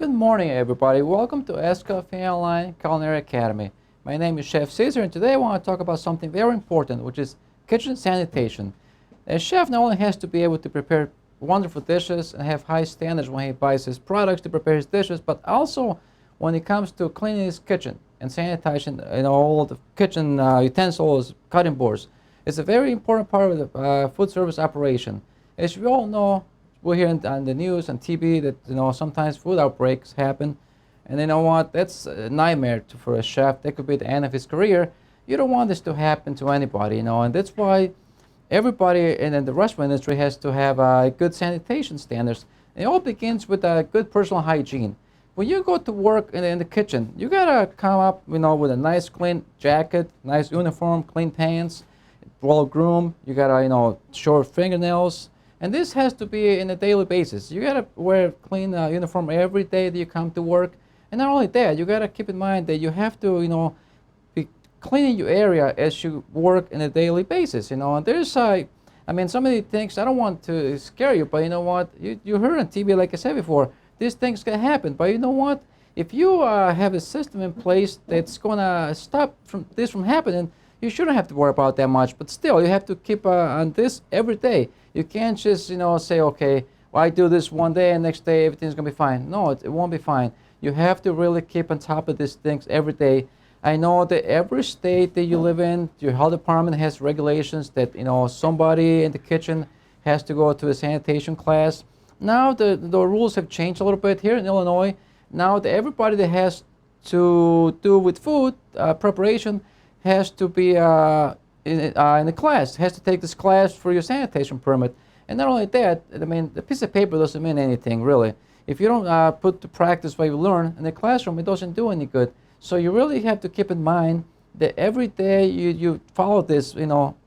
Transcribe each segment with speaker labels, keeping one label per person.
Speaker 1: Good morning, everybody. Welcome to HACCP Online Culinary Academy. My name is Chef Cesar, and today I want to talk about something very important, which is kitchen sanitation. A chef not only has to be able to prepare wonderful dishes and have high standards when he buys his products to prepare his dishes, but also when it comes to cleaning his kitchen and sanitation and all the kitchen utensils, cutting boards. It's a very important part of the food service operation. As we all know, we hear on the news and TV that sometimes food outbreaks happen, and you know what? That's a nightmare for a chef. That could be the end of his career. You don't want this to happen to anybody, and that's why everybody in the restaurant industry has to have good sanitation standards. It all begins with good personal hygiene. When you go to work in the kitchen, you gotta come up, with a nice clean jacket, nice uniform, clean pants, well groomed. You gotta, short fingernails. And this has to be in a daily basis. You gotta wear a clean uniform every day that you come to work. And not only that, you gotta keep in mind that you have to, be cleaning your area as you work in a daily basis. And there's, some of the things, I don't want to scare you, but you know what? You heard on TV, like I said before, these things can happen. But you know what? If you have a system in place that's gonna stop this from happening, you shouldn't have to worry about that much. But still, you have to keep on this every day. You can't just, say, okay, well, I do this one day and next day everything's going to be fine. No, it won't be fine. You have to really keep on top of these things every day. I know that every state that you live in, your health department has regulations that, somebody in the kitchen has to go to a sanitation class. Now the rules have changed a little bit here in Illinois. Now everybody that has to do with food preparation has to be in the class, has to take this class for your sanitation permit. And not only that, the piece of paper doesn't mean anything really. If you don't put to practice what you learn in the classroom, it doesn't do any good. So you really have to keep in mind that every day you follow this,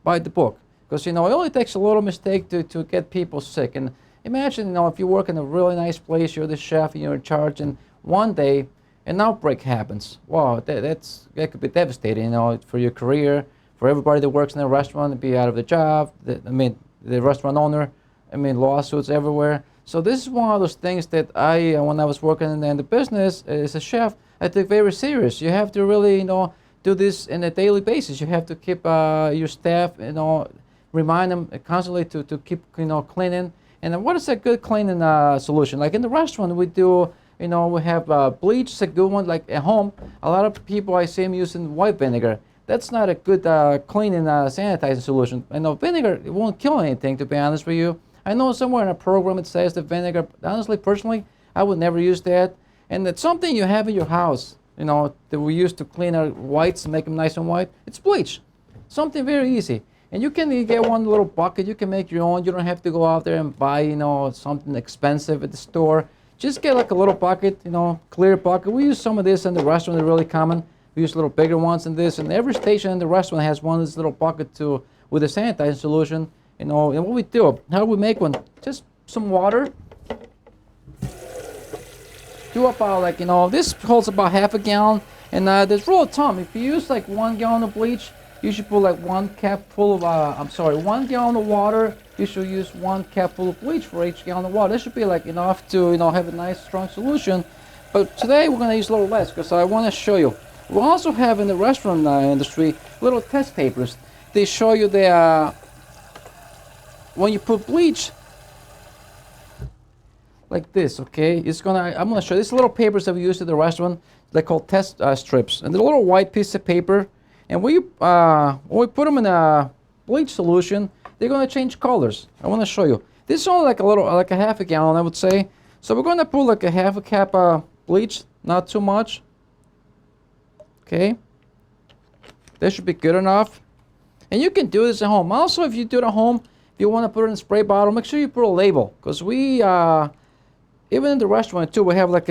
Speaker 1: by the book. Because, it only takes a little mistake to get people sick. And imagine, if you work in a really nice place, you're the chef, you're in charge, and one day an outbreak happens. Wow, that could be devastating, for your career, for everybody that works in a restaurant to be out of the job, the restaurant owner, lawsuits everywhere. So this is one of those things that when I was working in the business as a chef, I took very serious. You have to really, do this on a daily basis. You have to keep your staff, remind them constantly to keep, cleaning. And what is a good cleaning solution? Like in the restaurant, we do, we have bleach is a good one. Like at home, a lot of people I see them using white vinegar. That's not a good cleaning sanitizing solution. I know vinegar, it won't kill anything, to be honest with you. I know somewhere in a program it says that vinegar, honestly, personally, I would never use that. And it's something you have in your house, that we use to clean our whites and make them nice and white. It's bleach. Something very easy. And you can get one little bucket, you can make your own. You don't have to go out there and buy, something expensive at the store. Just get like a little bucket, clear bucket. We use some of this in the restaurant, they're really common. We use little bigger ones than this, and every station in the restaurant has one of these little bucket with a sanitizing solution. And what we do, how we make one? Just some water. Do about this holds about half a gallon, and there's rule of thumb. If you use like 1 gallon of bleach, you should put like 1 cap full of 1 gallon of water. You should use 1 cap full of bleach for each gallon of water. This should be like enough to have a nice strong solution. But today we're gonna use a little less because I want to show you. We also have in the restaurant industry little test papers. They show you when you put bleach like this, okay? I'm gonna show you these little papers that we use in the restaurant. They're called test strips, and they're a little white piece of paper. And when we put them in a bleach solution, they're gonna change colors. I want to show you. This is only like a half a gallon, I would say. So we're gonna put like a half a cap bleach, not too much. Okay, that should be good enough. And you can do this at home. Also, if you do it at home, if you want to put it in a spray bottle, make sure you put a label. Because we, even in the restaurant too, we have like,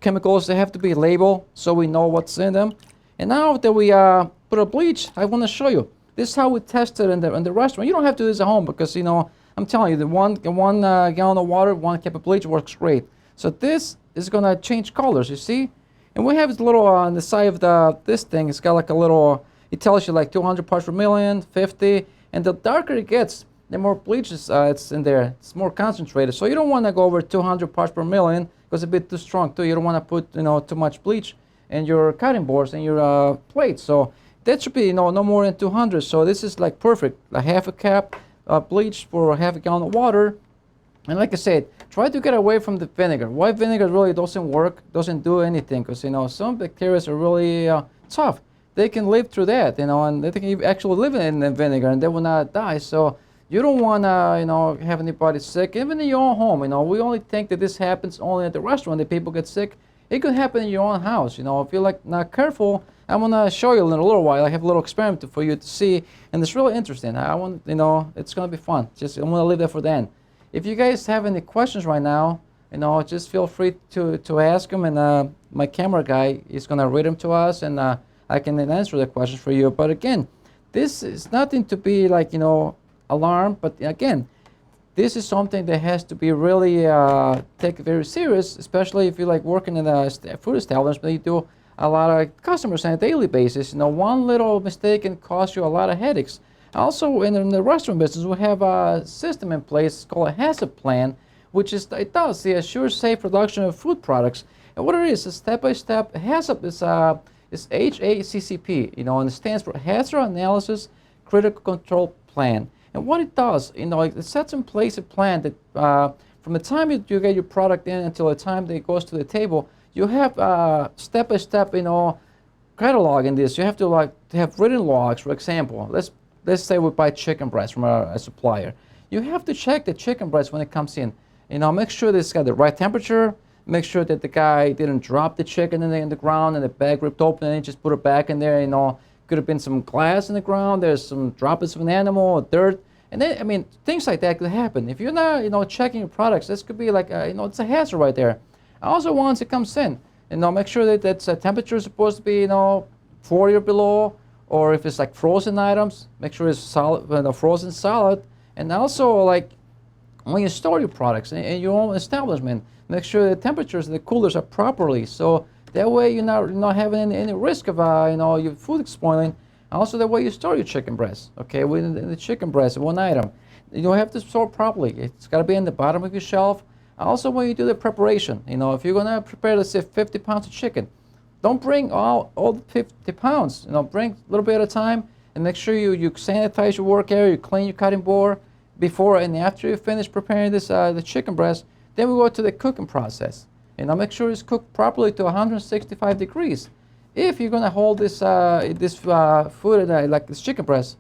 Speaker 1: chemicals that have to be labeled so we know what's in them. And now that we put a bleach, I want to show you. This is how we test it in the restaurant. You don't have to do this at home because, I'm telling you, the one gallon of water, 1 cup of bleach works great. So this is going to change colors, you see? And we have this little on the side of this thing. It's got like a little. It tells you like 200 parts per million, 50, and the darker it gets, the more bleach it's in there. It's more concentrated. So you don't want to go over 200 parts per million because it's a bit too strong too. You don't want to put too much bleach in your cutting boards and your plates. So that should be no more than 200. So this is like perfect. A half a cup bleach for a half a gallon of water. And like I said, try to get away from the vinegar. White vinegar really doesn't work, doesn't do anything, because some bacteria are really tough. They can live through that, and they can actually live in the vinegar, and they will not die. So you don't want to, have anybody sick, even in your own home. We only think that this happens only at the restaurant, that people get sick. It could happen in your own house. If you're not careful, I'm gonna show you in a little while. I have a little experiment for you to see, and it's really interesting. I want, it's gonna be fun. I'm gonna leave that for the end. If you guys have any questions right now, just feel free to ask them, and my camera guy is gonna read them to us, and I can then answer the questions for you. But again, this is nothing to be alarmed. But again, this is something that has to be really taken very serious, especially if you're working in a food establishment. You do a lot of customers on a daily basis. One little mistake can cost you a lot of headaches. Also, in the restaurant business, we have a system in place called a HACCP plan, which assures safe production of food products. And what it is step-by-step. HACCP is HACCP, and it stands for Hazard Analysis Critical Control Plan. And what it does, it sets in place a plan that from the time you get your product in until the time that it goes to the table, you have step-by-step, catalog in this. You have to have written logs. For example, let's say we buy chicken breast from a supplier. You have to check the chicken breast when it comes in. Make sure that it's got the right temperature. Make sure that the guy didn't drop the chicken in the ground and the bag ripped open and just put it back in there. Could have been some glass in the ground. There's some droplets of an animal, dirt. And then, things like that could happen. If you're not, checking your products, this could be it's a hazard right there. Also, once it comes in, make sure that that's temperature is supposed to be, 40 or below. Or if it's frozen items, make sure it's solid, frozen solid. And also, when you store your products in your own establishment, make sure the temperatures of the coolers are properly. So that way you're not having any risk of your food spoiling. Also, the way you store your chicken breast, okay, within the chicken breast, one item, you have to store properly. It's got to be in the bottom of your shelf. Also, when you do the preparation, if you're gonna prepare, let's say 50 pounds of chicken, don't bring all the 50 pounds. Bring a little bit at a time, and make sure you sanitize your work area, you clean your cutting board before and after you finish preparing this the chicken breast. Then we go to the cooking process. Make sure it's cooked properly to 165 degrees. If you're gonna hold this food like this chicken breast,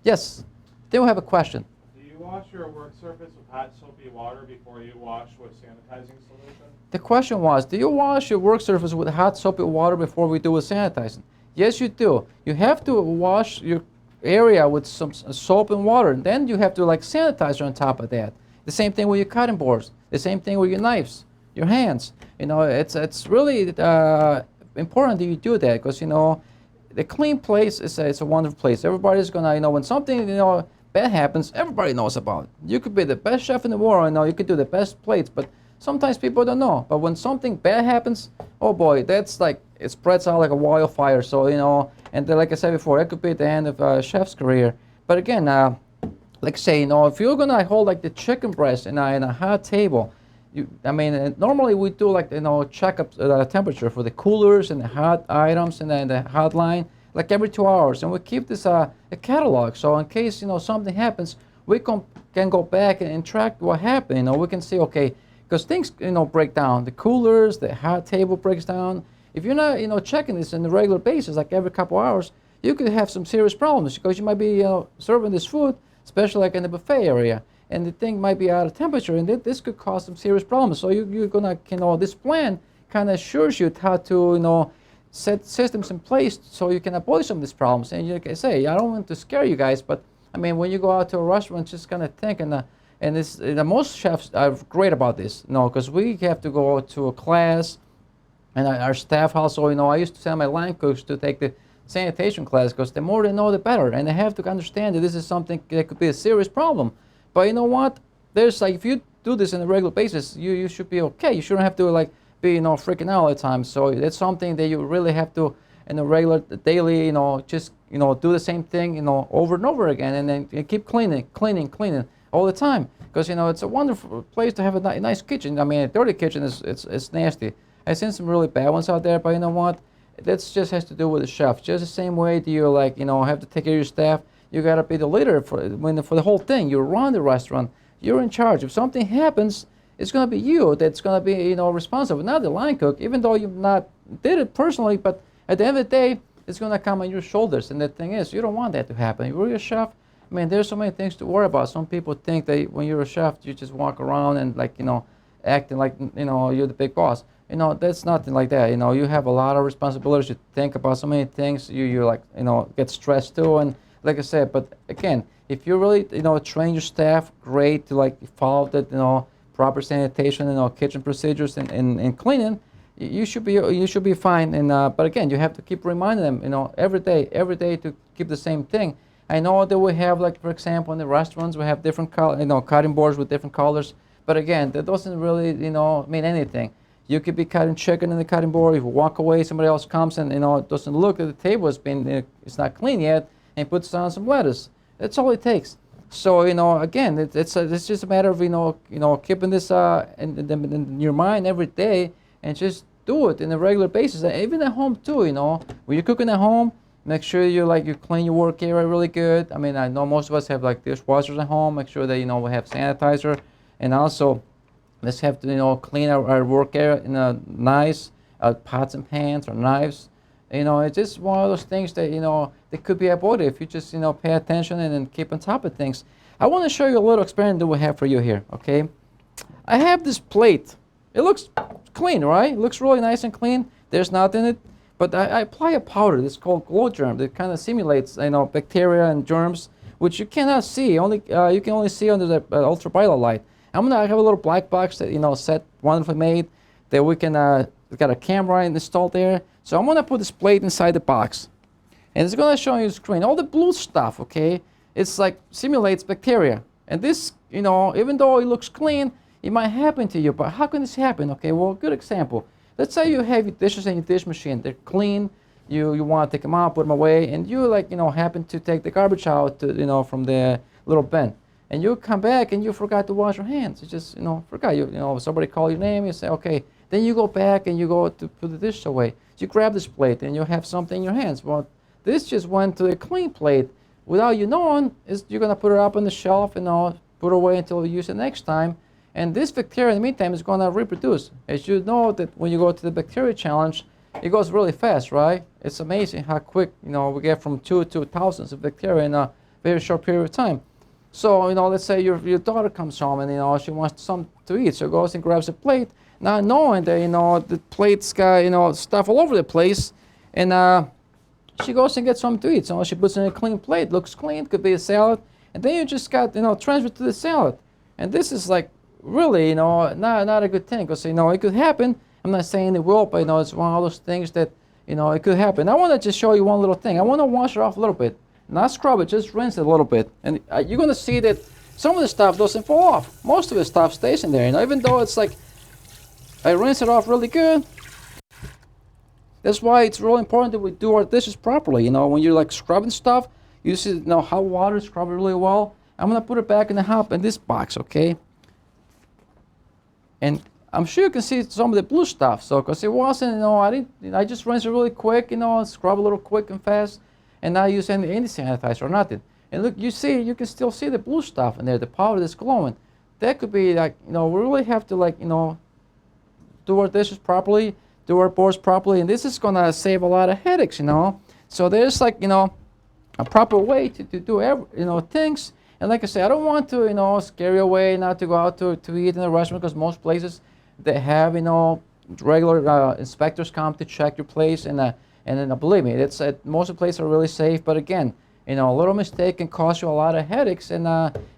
Speaker 1: yes. Then we have a question.
Speaker 2: Do you wash your work surface with hot soapy water before you wash with sanitizing solution?
Speaker 1: The question was, do you wash your work surface with hot soapy water before we do with sanitizing? Yes, you do. You have to wash your area with some soap and water, and then you have to sanitizer on top of that. The same thing with your cutting boards. The same thing with your knives, your hands. It's really important that you do that, because the clean place it's a wonderful place. Everybody's gonna when something bad happens, everybody knows about it. You could be the best chef in the world, you could do the best plates, but sometimes people don't know. But when something bad happens, oh boy, that's it spreads out like a wildfire. So and then, like I said before, it could be the end of a chef's career. But again, like I say, if you're gonna hold the chicken breast in a hot table, normally we do check up the temperature for the coolers and the hot items and then the hot line every 2 hours, and we keep this a catalog. So in case something happens, we can go back and track what happened. We can see, okay, because things break down. The coolers, the hot table breaks down. If you're not checking this on a regular basis, every couple hours, you could have some serious problems, because you might be serving this food, especially in the buffet area, and the thing might be out of temperature, and this could cause some serious problems. So you're gonna this plan kind of assures you how to set systems in place so you can avoid some of these problems. And like I say, I don't want to scare you guys, but when you go out to a restaurant, just kind of think, and most chefs are great about this, because we have to go to a class, and our staff also, I used to send my line cooks to take the sanitation class, because the more they know, the better, and they have to understand that this is something that could be a serious problem. But you know what? There's if you do this on a regular basis, you should be okay. You shouldn't have to be freaking out all the time. So that's something that you really have to in a regular daily, just do the same thing, over and over again, and then keep cleaning all the time, because it's a wonderful place to have a nice kitchen. I mean, a dirty kitchen is it's nasty. I've seen some really bad ones out there, but you know what? That just has to do with the chef. Just the same way do you have to take care of your staff. You gotta be the leader for the whole thing. You run the restaurant. You're in charge. If something happens, it's gonna be you that's gonna be responsible, not the line cook. Even though you not did it personally, but at the end of the day, it's gonna come on your shoulders. And the thing is, you don't want that to happen. You're a chef. I mean, there's so many things to worry about. Some people think that when you're a chef, you just walk around and acting like you're the big boss. That's nothing like that. You have a lot of responsibilities. You think about so many things. You get stressed too. And like I said, but again, if you really train your staff great to follow the proper sanitation kitchen procedures and cleaning, you should be fine. And but again, you have to keep reminding them every day to keep the same thing. I know that we have, for example, in the restaurants, we have different cutting boards with different colors. But again, that doesn't really, mean anything. You could be cutting chicken in the cutting board. If you walk away, somebody else comes and, doesn't look at the table. It's not clean yet, and puts on some lettuce. That's all it takes. So, again, it's just a matter of, keeping this in your mind every day and just do it on a regular basis. And even at home too, when you're cooking at home, make sure you clean your work area really good. I mean, I know most of us have dishwashers at home. Make sure that we have sanitizer, and also let's have to clean our work area in a nice pots and pans or knives. It's just one of those things that that could be avoided if you just pay attention and then keep on top of things. I want to show you a little experiment that we have for you here. Okay, I have this plate. It looks clean, right? It looks really nice and clean. There's nothing in it. But I apply a powder that's called glow germ that kind of simulates bacteria and germs, which you cannot see. You can only see under the ultraviolet light. I have a little black box that set wonderfully made that we can got a camera installed there. So I'm gonna put this plate inside the box, and it's gonna show you the screen. All the blue stuff, okay? It's simulates bacteria, and this even though it looks clean, it might happen to you. But how can this happen? Okay, well, good example. Let's say you have your dishes in your dish machine. They're clean. You want to take them out, put them away, and you happen to take the garbage out from the little bin, and you come back and you forgot to wash your hands. You just forgot. Somebody call your name. You say okay. Then you go back and you go to put the dish away. You grab this plate and you have something in your hands. Well, this just went to a clean plate without you knowing. You're gonna put it up on the shelf and put it away until you use it next time. And this bacteria, in the meantime, is going to reproduce. As you know, that when you go to the bacteria challenge, it goes really fast, right? It's amazing how quick, we get from 2 to thousands of bacteria in a very short period of time. So, let's say your daughter comes home and, she wants something to eat. So goes and grabs a plate, not knowing that, the plate's got, stuff all over the place. And she goes and gets something to eat. So she puts it in a clean plate, looks clean, could be a salad. And then you just got, transferred to the salad. And this is really, not a good thing, because it could happen. I'm not saying it will, but it's one of those things that it could happen. I want to just show you one little thing. I want to wash it off a little bit, not scrub it, just rinse it a little bit, and you're going to see that some of the stuff doesn't fall off. Most of the stuff stays in there. Even though it's I rinse it off really good. That's why it's really important that we do our dishes properly. When you're scrubbing stuff, you see hot water, scrub it really well. I'm going to put it back in this box, okay? And I'm sure you can see some of the blue stuff. So, because it wasn't, I just rinse it really quick, scrub a little quick and fast, and not use any sanitizer or nothing. And look, you can still see the blue stuff in there, the powder that's glowing. That could be we really have to do our dishes properly, do our boards properly, and this is gonna save a lot of headaches, So there's a proper way to do things. And like I say, I don't want to, scare you away not to go out to eat in a restaurant, because most places, they have, regular inspectors come to check your place. And then believe me, most of the places are really safe. But again, a little mistake can cost you a lot of headaches. And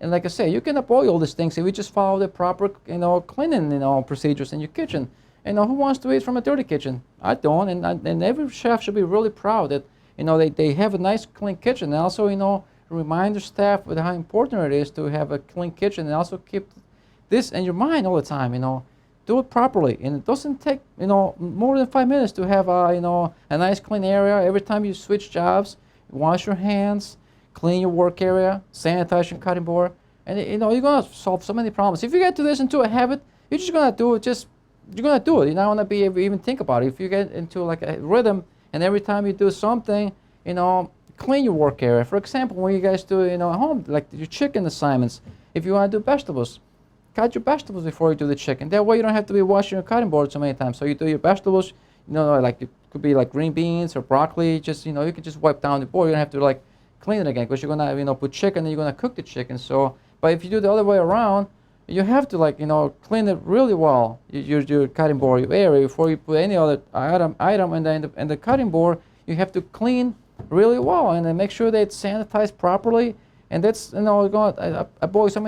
Speaker 1: like I say, you can avoid all these things if you just follow the proper, cleaning, procedures in your kitchen. Who wants to eat from a dirty kitchen? I don't. And every chef should be really proud that, they have a nice, clean kitchen. And also, remind your staff with how important it is to have a clean kitchen, and also keep this in your mind all the time. Do it properly, and it doesn't take more than 5 minutes to have a nice clean area. Every time you switch jobs, wash your hands, clean your work area, sanitize your cutting board. And you know, you're gonna solve so many problems. If you get to this into a habit, you're just gonna do it. You're gonna do it. You're not gonna be able to even think about it. If you get into like a rhythm, and every time you do something, you know, clean your work area. For example, when you guys do, you know, at home, like your chicken assignments, if you want to do vegetables, cut your vegetables before you do the chicken. That way you don't have to be washing your cutting board so many times. So you do your vegetables, you know, like it could be like green beans or broccoli. Just, you know, you can just wipe down the board. You don't have to like clean it again, because you're gonna, you know, put chicken and you're gonna cook the chicken. So, but if you do the other way around, you have to, like, you know, clean it really well, your cutting board, your area, before you put any other item in the cutting board. You have to clean really well and then make sure that it's sanitized properly. And that's, you know, going avoid so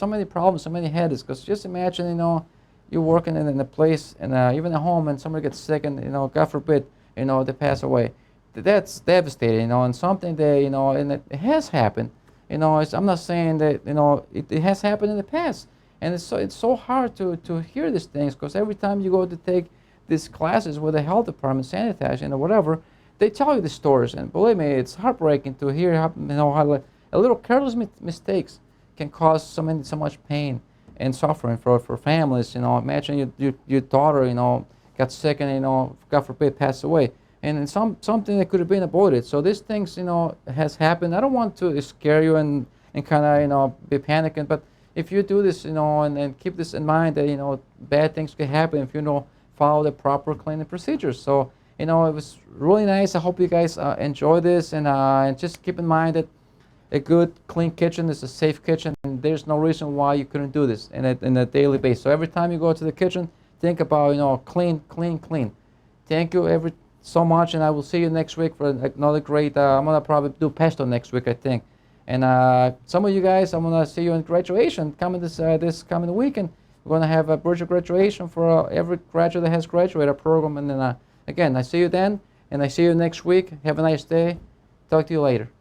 Speaker 1: many problems, so many headaches. Because just imagine, you know, you're working in a place, and even at home, and somebody gets sick, and, you know, God forbid, you know, they pass away. That's devastating, you know, and something that, you know, and it has happened. You know, I'm not saying that, you know, it has happened in the past. And it's so hard to hear these things, because every time you go to take these classes with the health department, sanitation or whatever, they tell you the stories. And believe me, it's heartbreaking to hear how, you know, how like, a little careless mistakes can cause so much pain and suffering for families. You know, imagine your daughter, you know, got sick and, you know, God forbid, passed away. And it's something that could have been avoided. So these things, you know, has happened. I don't want to scare you and kind of, you know, be panicking, but if you do this, you know, and keep this in mind, that, you know, bad things can happen if you don't follow the proper cleaning procedures. So, you know, it was really nice. I hope you guys enjoy this, and just keep in mind that a good, clean kitchen is a safe kitchen, and there's no reason why you couldn't do this in a daily basis. So every time you go to the kitchen, think about, you know, clean, clean, clean. Thank you so much, and I will see you next week for another great. I'm gonna probably do pesto next week, I think. And some of you guys, I'm gonna see you in graduation coming this coming weekend. We're gonna have a virtual graduation for every graduate that has graduated program. And then again, I see you then, and I see you next week. Have a nice day. Talk to you later.